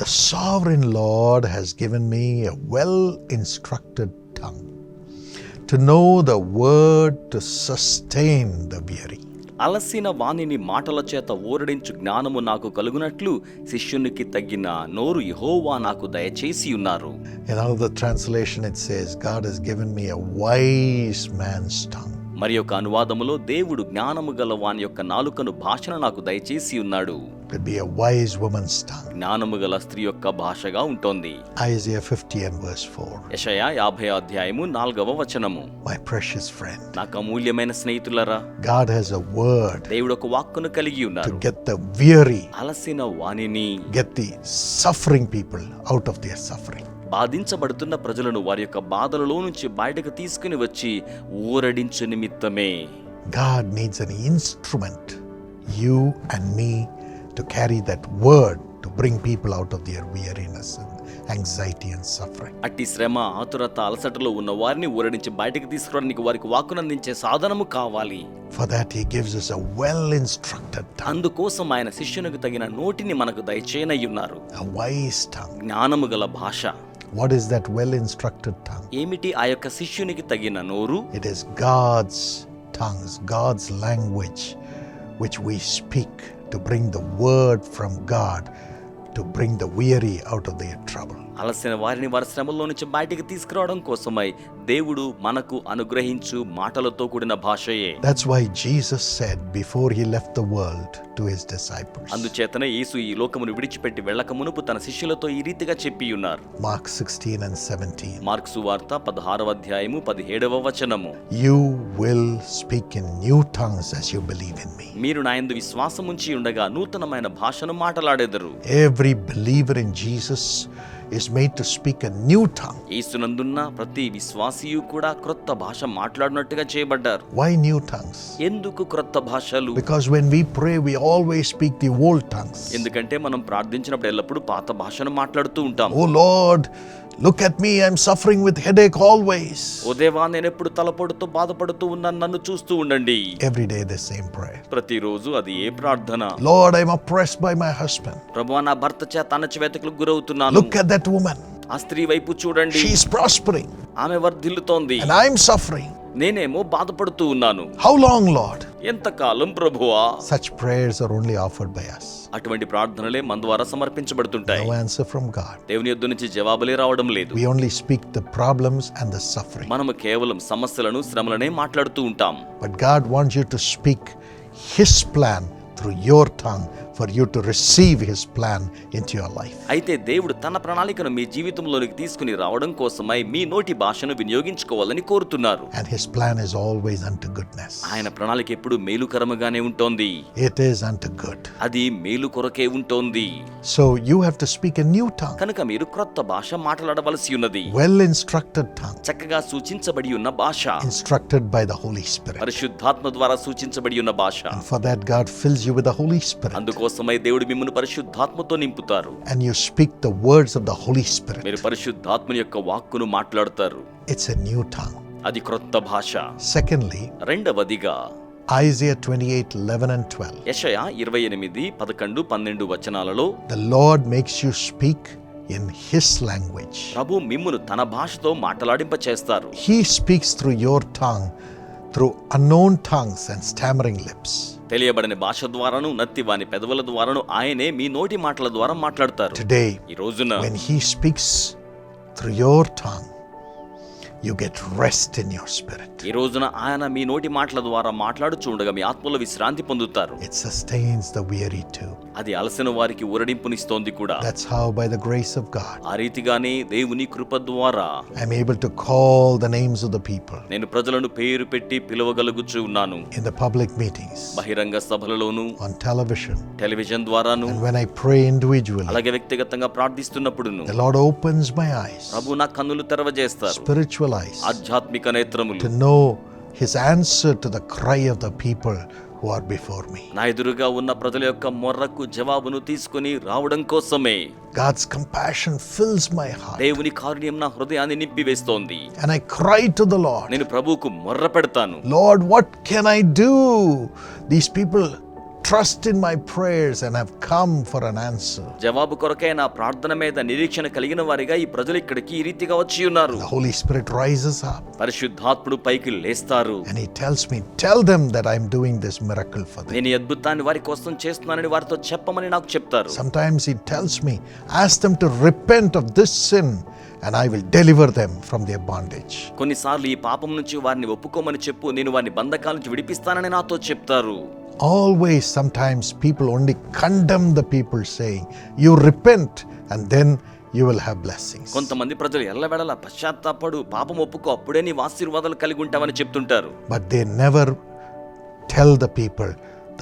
The sovereign Lord has given me a well-instructed tongue, to know the word to sustain the weary. అలసిన వాణిని మాటల చేత ఊరడించు జ్ఞానము నాకు కలుగునట్లు శిష్యునికి తగ్గిన నోరు యెహోవా నాకు దయచేసి ఉన్నారు. In another translation it says, God has given me a wise man's tongue. మరి యొక్క అనువాదములో దేవుడు జ్ఞానము గల వాని యొక్క నాలుకను భాషను నాకు దయచేసి ఉన్నాడు. Could be a wise woman's tongue. జ్ఞానము గల స్త్రీ యొక్క భాషగా ఉంటోంది. Isaiah 50 and verse 4. యెషయా 50 అధ్యాయము 4వ వచనము. My precious friend, నాకు అమూల్యమైన స్నేహితులరా, God has a word దేవుడు ఒక వాక్కును కలిగి to ఉన్నారు. get the weary, అలసిన వాణిని, get the suffering people out of their suffering. బాధించబడుతున్న ప్రజలను వారి యొక్క బాధలలో నుంచి బయటకు తీసుకుని వచ్చి ఊరడించు నిమిత్తమే. God needs an instrument, you and me, to carry that word to bring people out of their weariness and anxiety and suffering. అట్టి శ్రమ, ఆతురత, అలసటలో ఉన్న వారిని ఊరడించి బయటకు తీసుకురావడానికి వారికి వాక్కును అందించే సాధనము కావాలి. For that he gives us a well-instructed tongue, అందుకోసం ఆయన శిష్యునికి తగిన నోటిని మనకు దయచేయనయ్యున్నారు. a wise tongue. జ్ఞానము గల భాష. What is that well-instructed tongue? ఏమిటి ఆ యొక్క శిష్యునికి తగిన నోరు? It is God's tongues, God's language, which we speak to bring the word from God, to bring the weary out of their trouble. అలసిన వారిని వారి శ్రమల్లో నుంచి బయటికి తీసుకురావడం కోసమై దేవుడు మనకు అనుగ్రహించు మాటలతో కూడిన భాషయే. That's why Jesus said before he left the world to his disciples. అందుచేతనే యేసు ఈ లోకమును విడిచిపెట్టి వెళ్ళక మునుపు తన శిష్యులతో ఈ రీతిగా చెప్పి ఉన్నారు. Mark 16 and 17. మార్కు సువార్త 16వ అధ్యాయము 17వ వచనము. You will speak in new tongues as you believe in me. మీరు నా యందు విశ్వాసం ఉంచి ఉండగా నూతనమైన భాషను మాట్లాడెదరు. Every believer in Jesus is made to speak a new tongue. యేసునందున్న ప్రతి విశ్వాసియు కూడా క్రొత్త భాష మాట్లాడినట్టుగా చేయబడ్డారు. Why new tongues? ఎందుకు క్రొత్త భాషలు? Because when we pray we always speak the old tongues. ఎందుకంటే మనం ప్రార్థించినప్పుడు ఎల్లప్పుడూ పాత భాషను మాట్లాడుతూ ఉంటాం. Oh Lord, look at me, I'm suffering with headache always. ఓ దేవా, నేను ఎప్పుడు తలపోటుతో బాధపడుతూ ఉన్నాను, నన్ను చూస్తూ ఉండండి. Every day the same prayer. ప్రతిరోజు అది ఏ ప్రార్థన? Lord, I'm oppressed by my husband. ప్రభువా, నా భర్త చేత అణచివేతకు గురవుతున్నాను. Look at that woman. ఆ స్త్రీ వైపు చూడండి, She is prospering ఆమె వర్ధిల్లుతోంది, and I'm suffering. నేనేమో బాధపడుతూ ఉన్నాను. How long, Lord? ఎంతకాలం ప్రభువా? Such prayers are only offered by us. అటువంటి ప్రార్థనలే మన ద్వారా సమర్పించబడుతుంటాయి. No answer from God. దేవుని యొద్ద నుంచి జవాబులే రావడం లేదు. We only speak the problems and the suffering. మనము కేవలం సమస్యలను, శ్రమలనే మాట్లాడుతూ ఉంటాం. But God wants you to speak His plan through your tongue for you to receive His plan into your life. అయితే దేవుడు తన ప్రణాళికను మీ జీవితంలోనికి తీసుకుని రావడం కోసమై మీ నోటి భాషను వినియోగించుకోవాలని కోరుతున్నారు. And His plan is always unto goodness. ఆయన ప్రణాళిక ఎప్పుడు మేలుకరముగానే ఉంటోంది. It is unto good. అది మేలు కొరకే ఉంటోంది. So you have to speak a new tongue. కనుక మీరు క్రొత్త భాష మాట్లాడవలసి ఉన్నది. Well instructed tongue. చక్కగా సూచించబడి ఉన్న భాష. Instructed by the Holy Spirit. పరిశుద్ధాత్మ ద్వారా సూచించబడి ఉన్న భాష. And for that God fills you with the Holy Spirit. అందుకోసమై దేవుడు మిమ్మును పరిశుద్ధాత్మతో నింపుతారు. And you speak the words of the Holy Spirit. మీరు పరిశుద్ధాత్మ యొక్క వాక్కును మాట్లాడతారు. It's a new tongue. అది క్రొత్త భాష. Secondly, రెండవదిగా Isaiah 28:11 and 12. యెషయా 28, 11, 12 వచనాలలో The Lord makes you speak in His language. ప్రభు మిమ్మును తన భాషతో మాట్లాడింప చేస్తారు. He speaks through your tongue, through unknown tongues and stammering lips. తెలియబడని భాష ద్వారాను, నత్తి వాని పెదవుల ద్వారాను ఆయనే మీ నోటి మాటల ద్వారా మాట్లాడతారు. Today, ఈ రోజున when He speaks through your tongue, you get rest in your spirit. ఈ రోజున ఆయన మీ నోటి మాటల ద్వారా మాట్లాడుచుండగా మీ ఆత్మలో విశ్రాంతి పొందుతారు. It sustains the weary too. అది అలసిన వారికి ఊరడింపునిస్తోంది కూడా. That's how by the grace of God, ఆ రీతిగానే దేవుని కృప ద్వారా I'm able to call the names of the people నేను ప్రజలను పేరు పెట్టి పిలవగలుగుచూ ఉన్నాను. in the public meetings, బహిరంగ సభలలోను, on television, టెలివిజన్ ద్వారాను, and when I pray individually. అలాగే వ్యక్తిగతంగా ప్రార్థిస్తున్నప్పుడును The Lord opens my eyes, ప్రభు నా కన్నులు తెరవజేస్తారు. spiritual eyes, ఆధ్యాత్మిక నేత్రములు, to know His answer to the cry of the people who are before me. నా ఎదురుగా ఉన్న ప్రజల యొక్క మొర్రకు జవాబును తీసుకుని రావడం కోసమే. God's compassion fills my heart, దేవుని కారుణ్యం నా హృదయాన్ని నింపివేస్తోంది. and I cry to the Lord, నేను ప్రభువుకు మొర్ర పెడతాను. Lord, what can I do? These people trust in my prayers and have come for an answer. జవాబు కొరకై నా ప్రార్థన మీద నిరీక్షణ కలిగిన వారిగా ఈ ప్రజలు ఇక్కడికి ఈ రీతిగా వచ్చి ఉన్నారు. The Holy Spirit rises up. పరిశుద్ధాత్ముడు పైకి లేస్తారు. And he tells me, tell them that I'm doing this miracle for them. నేను ఈ అద్భుతాన్ని వారి కోసం చేస్తున్నానని వారితో చెప్పమని నాకు చెప్తారు. Sometimes he tells me, ask them to repent of this sin and I will deliver them from their bondage. కొన్నిసార్లు ఈ పాపం నుంచి వారిని ఒప్పుకోమని చెప్పు, నేను వారిని బంధకాల నుంచి విడిపిస్తానని నాతో చెప్తారు. Always, sometimes people only condemn the people saying, you repent and then you will have blessings. కొంతమంది ప్రజలు ఎల్లవేళలా పశ్చాత్తాపడు, పాపం ఒప్పుకో, అప్పుడే నీవు ఆశీర్వాదాలు కలిగి ఉంటావని చెప్తుంటారు. But they never tell the people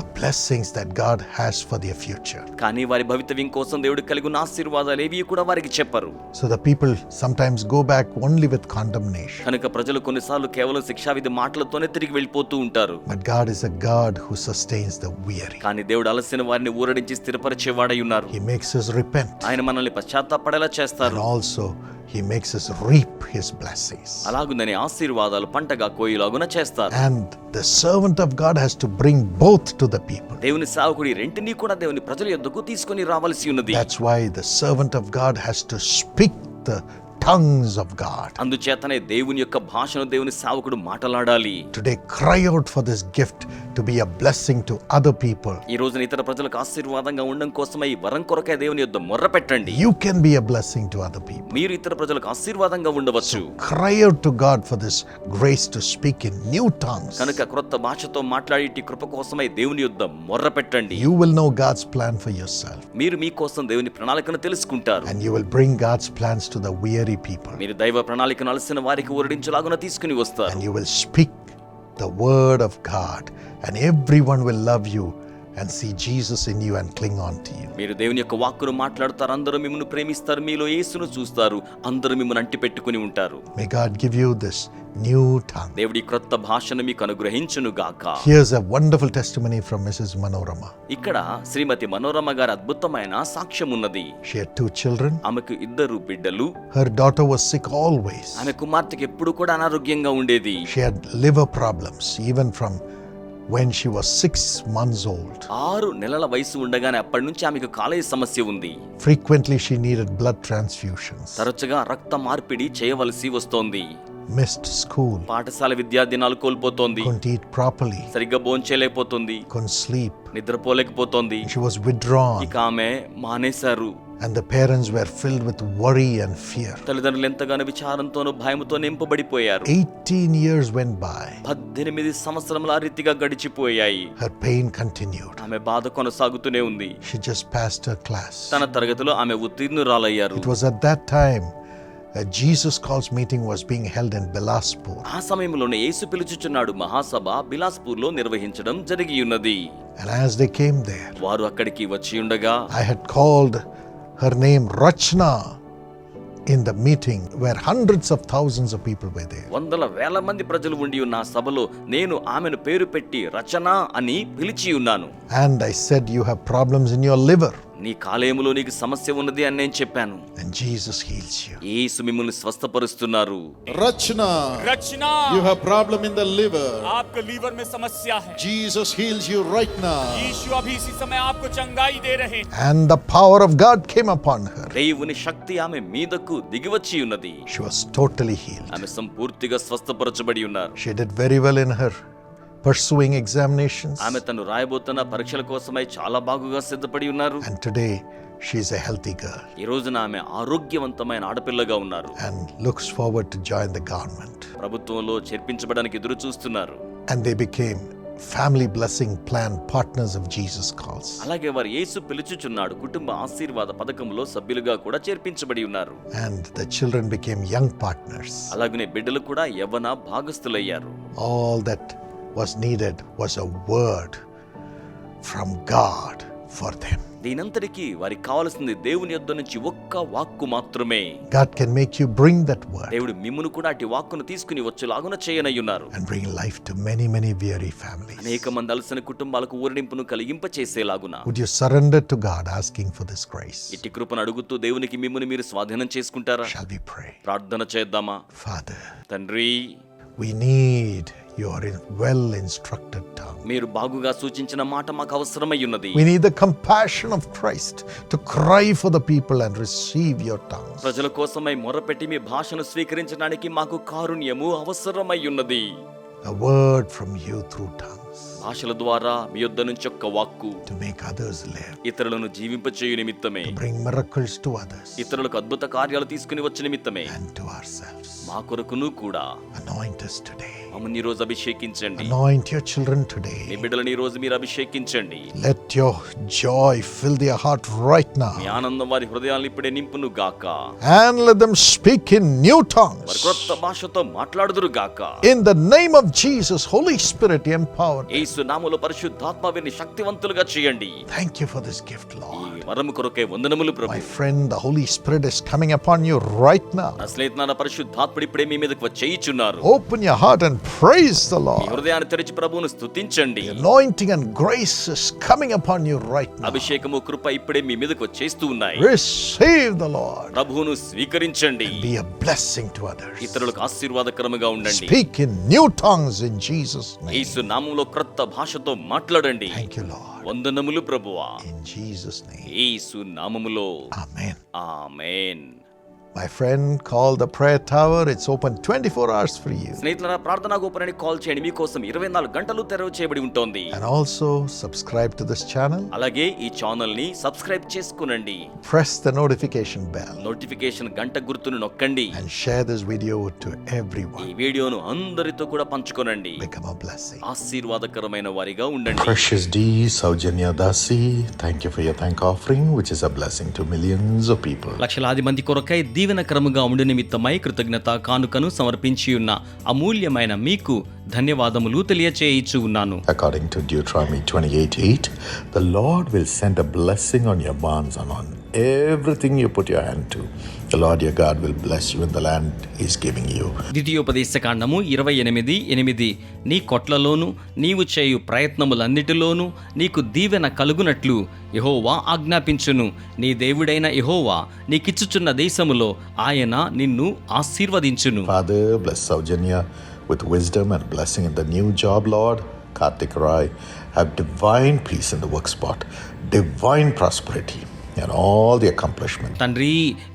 the blessings that God has for their future. కానీ వారి భవితవ్యం కోసం దేవుడు కలిగి ఉన్న ఆశీర్వాదాలు ఏవి కూడా వారికి చెప్పరు. So the people sometimes go back only with condemnation. కనుక ప్రజలు కొన్నిసార్లు కేవలం శిక్షావిధి మాటలతోనే తిరిగి వెళ్ళిపోతూ ఉంటారు. But God is a God who sustains the weary. కానీ దేవుడు అలసిన వారిని ఊరడించి స్థిరపరిచేవాడై ఉన్నారు. He makes us repent. ఆయన మనల్ని పశ్చాత్తాపడేలా చేస్తారు. And also he makes us reap his blessings. అలాగుందని ఆశీర్వాదాలు పంటగా కోయిలాగున చేస్తారు. And the servant of God has to bring both to the people. దేవుని సేవకుడి రెంటిని కూడా దేవుని ప్రజల యొద్దకు తీసుకొని రావాల్సి ఉన్నది. That's why the servant of God has to speak the tongues of God. అందుచేతనే దేవుని యొక్క భాషను దేవుని సేవకుడు మాట్లాడాలి. Today cry out for this gift to be a blessing to other people. ఈ రోజున ఇతర ప్రజలకు ఆశీర్వాదంగా ఉండడం కోసమై వరం కొరకై దేవుని యొద్ద మొర్ర పెట్టండి. You can be a blessing to other people. మీరు ఇతర ప్రజలకు ఆశీర్వాదంగా ఉండవచ్చు. Cry out to God for this grace to speak in new tongues. కనుక క్రొత్త భాషతో మాట్లాడేటి కృప కోసమై దేవుని యొద్ద మొర్ర పెట్టండి. You will know God's plan for yourself. మీరు మీ కోసం దేవుని ప్రణాళికను తెలుసుకుంటారు. And you will bring God's plans to the weary people. మీరు దైవ ప్రణాళికను అలసిన వారికి ఊరడించులాగున తీసుకుని వస్తారు. And you will speak the word of God and everyone will love you and see Jesus in you and cling on to you. మీరు దేవుని యొక్క వాక్కును మాట్లాడతారు, అందరూ మిమ్మల్ని ప్రేమిస్తారు, మీలో యేసును చూస్తారు, అందరూ మిమ్మల్ని అంటి పెట్టుకుని ఉంటారు. May God give you this new tongue. దేవుడి క్రొత్త భాషను మీకు అనుగ్రహించును గాక. Here's a wonderful testimony from Mrs. Manorama. ఇక్కడ శ్రీమతి మనోరమ గారి అద్భుతమైన సాక్ష్యం ఉన్నది. She had 2 children. ఆమెకు 2 బిడ్డలు. Her daughter was sick always. ఆమె కుమార్తెకి ఎప్పుడు కూడా అనారోగ్యంగా ఉండేది. She had liver problems even from when she was 6 months old. 6 నెలల వయసు ఉండగానే అప్పటి నుంచి ఆమెకు కాలేయ సమస్య ఉంది. Frequently she needed blood transfusions. తరచుగా రక్త మార్పిడి చేయవలసి వస్తోంది. Missed school. పాఠశాల విద్యా దినాలు కోల్పోతోంది. Couldn't eat properly. సరిగ్గా భోంచేయలేకపోతుంది. Couldn't sleep. నిద్రపోలేకపోతోంది. She was withdrawn. ఇక ఆమె మానేశారు. And the parents were filled with worry and fear. తల్లిదండ్రులు ఎంతగానో విచారంతోనూ భయముతో నింపబడిపోయారు. 18 years went by. 18 సంవత్సరముల ఆ రీతిగా గడిచిపోయాయి. Her pain continued. ఆమె బాధ కొనసాగుతూనే ఉంది. She just passed her class. తన తరగతిలో ఆమె ఉత్తీర్ణురాలయ్యారు. It was at that time a Jesus Calls meeting was being held in Bilaspur. ఆ సమయంలోనే యేసు పిలుచుచున్నాడు మహాసభ బిలాస్పూర్లో నిర్వహించడం జరిగి ఉన్నది. And as they came there, వారు అక్కడికి వచ్చి ఉండగా I had called her name Rachna in the meeting where hundreds of thousands of people were there. వందల వేల మంది ప్రజలు ఉండి ఉన్న ఆ సభలో నేను ఆమెను పేరు పెట్టి రచన అని పిలిచి ఉన్నాను. And I said, you have problems in your liver. నీ కాలేయములో నీకు సమస్య ఉన్నది అని నేను చెప్పాను. And Jesus heals you. యేసు మిమ్మల్ని స్వస్థపరుస్తున్నారు. Rachna, you have problem in the liver. आपको लीवर में समस्या है. Jesus heals you right now. यीशु अभी इसी समय आपको चंगाई दे रहे हैं. And the power of God came upon her. దేవుని శక్తి ఆమె మీదకు దిగివచ్చి ఉన్నది. She was totally healed. ఆమె సంపూర్తిగా స్వస్థపరచబడి ఉన్నారు. She did very well in her pursuing examinations. ఆమె తను రాయబోతున్న పరీక్షల కోసమై చాలా బాగుగా సిద్ధపడి ఉన్నారు. And today she is a healthy girl ఈ రోజున ఆమె ఆరోగ్యవంతమైన ఆడపిల్లగా ఉన్నారు. and looks forward to join the government. ప్రభుత్వంలో చేర్పించబడడానికి ఎదురు చూస్తున్నారు. And they became family blessing plan partners of Jesus Calls. అలాగే వారు యేసు పిలుచుచున్నాడు కుటుంబ ఆశీర్వాద పథకంలో సభ్యులుగా కూడా చేర్పించబడి ఉన్నారు. And the children became young partners. అలాగనే బిడ్డలు కూడా యవ్వన భాగస్థులయ్యారు. All that was needed was a word from God for them. దీనంతటికీ వారికి కావాల్సింది దేవుని యొద్ద నుంచి ఒక్క వాక్కు మాత్రమే. God can make you bring that word దేవుడు మిమ్మును కూడా అట్టి వాక్కును తీసుకుని వచ్చేలాగున చేయనయ్యున్నారు. and bring life to many, many weary families. అనేక మంది అలసిన కుటుంబాలకు ఊరడింపును కలిగింప చేసేలాగున Would you surrender to God asking for this grace? ఇట్టి కృపను అడుగుతూ దేవునికి మిమ్మును మీరు స్వాధీనం చేసుకుంటారా? Shall we pray? ప్రార్థన చేద్దామా? Father, తండ్రి, we need your well instructed tongue. మీరు బాగుగా సూచించిన మాట మాకు అవసరమై ఉన్నది. We need the compassion of Christ to cry for the people and receive your tongues. ప్రజల కోసమై మొరపెట్టి మీ భాషను స్వీకరించడానికి మాకు కారుణ్యము అవసరమై ఉన్నది. A word from you through tongues భాషల ద్వారా మీ యొద్ద నుంచి ఒక్క వాక్కు to make others live, ఇతరులను జీవింపచేయు నిమిత్తమే, to bring miracles to others ఇతరులకు అద్భుత కార్యాలు తీసుకుని వచ్చే నిమిత్తమే, and to ourselves. మా కొరకును కూడా Anoint us today. మమ్మల్ని ఈ రోజు అభిషేకించండి. Anoint your children me today. బిడ్డలను ఈ రోజు మీరు అభిషేకించండి. Let your joy fill their heart right me now. ఆనందం వారి హృదయాలను ఇప్పుడే నింపును గాక. And let them speak in new వారి tongues. క్రొత్త భాషతో మాట్లాడుదురు గాక. In the name of Jesus, Holy Spirit, empower them. యేసు నామములో పరిశుద్ధాత్మ వీరిని శక్తివంతులుగా చేయండి. Thank you for this gift, ఈ Lord. వరము కొరకే వందనములు My Prabhu. friend, the Holy Spirit is coming upon you right now. నా స్నేహితునాన పరిశుద్ధాత్ముడు ఇప్పుడే మీ మీదకు వచ్చేయిచున్నారు. Open your heart and praise the me Lord. హృదయాన్ని తెరిచి ప్రభువును స్తుతించండి. The anointing and grace is coming upon you right now. అభిషేకము కృప ఇప్పుడే మీ మీదకు వచ్చేస్తూ ఉన్నాయి. Receive the Lord. ప్రభువును స్వీకరించండి. Be a blessing to others. ఇతరులకు ఆశీర్వాదకరముగా ఉండండి. Speak in new tongues in Jesus' name. యేసు నామములో క్రొత్త భాషతో మాట్లాడండి. Thank you, Lord. వందనములు ప్రభువా. In Jesus' name. యేసు నామములో Amen. Amen. My friend, call the prayer tower. It's open 24 hours for you. స్నేహితులారా, ప్రార్థనా గోపురాన్ని కాల్ చేయండి. మీకోసం 24 గంటలు తెరవ చేయబడి ఉంటుంది. And also subscribe to this channel. అలాగే ఈ ఛానల్ ని సబ్స్క్రైబ్ చేసుకునండి. Press the notification bell notification గంట గుర్తును నొక్కండి. and share this video to ఈ everyone. వీడియోను అందరితో కూడా పంచుకోనండి. Become a blessing. ఆశీర్వాదకరమైన వారిగా ఉండండి. Precious D. Saujanya Dasi, thank you for your thank offering, which is a blessing to millions of people. లక్షలాది మంది కొరకై దీవెనకరముగా ఉండు నిమిత్తమై కృతజ్ఞత కానుకను సమర్పించి ఉన్న అమూల్యమైన మీకు ధన్యవాదములు తెలియచేయిచు ఉన్నాను. According to Deuteronomy 28:8, the Lord will send a blessing on your barns and on everything you put your hand to. The Lord your God will bless you in the land He is giving you. ద్వితీయోపదేశకాండము 28:8 నీ కొట్లలోను నీవు చేయు ప్రయత్నములన్నిటిలోనూ నీకు దీవెన కలుగునట్లు యెహోవా ఆజ్ఞాపించును. నీ దేవుడైన యెహోవా నీకిచ్చుచున్న దేశములో ఆయన నిన్ను ఆశీర్వదించును. Father, bless Saujanya with wisdom and blessing in the new job, Lord. Karthik Rai, have divine peace in the work spot, divine prosperity, and all the accomplishments. తండ్రి,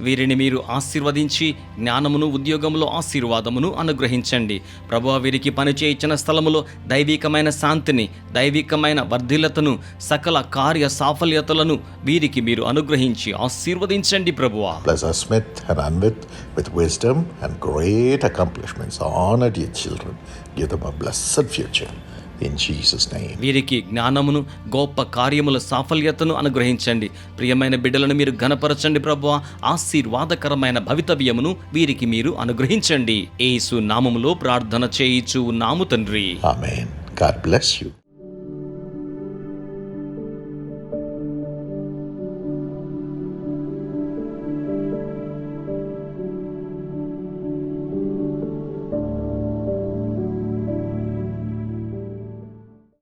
వీరిని మీరు ఆశీర్వదించి జ్ఞానమును ఉద్యోగములో ఆశీర్వాదమును అనుగ్రహించండి. ప్రభువా, వీరికి పని చేయించిన స్థలములో దైవికమైన శాంతిని, దైవికమైన వర్ధిల్లతను, సకల కార్య సాఫల్యతలను వీరికి మీరు అనుగ్రహించి ఆశీర్వదించండి ప్రభువా. Bless our Smith and Anvit with wisdom and great accomplishments. Honor your children. Give them a blessed future. In Jesus' name. వీరికి జ్ఞానమును, గొప్ప కార్యముల సాఫల్యతను అనుగ్రహించండి. ప్రియమైన బిడ్డలను మీరు ఘనపరచండి ప్రభువా. ఆశీర్వాదకరమైన భవితవ్యమును వీరికి మీరు అనుగ్రహించండి. యేసు నామములో ప్రార్థన చేయిచు ఉన్నాము తండ్రి. Amen. God bless you.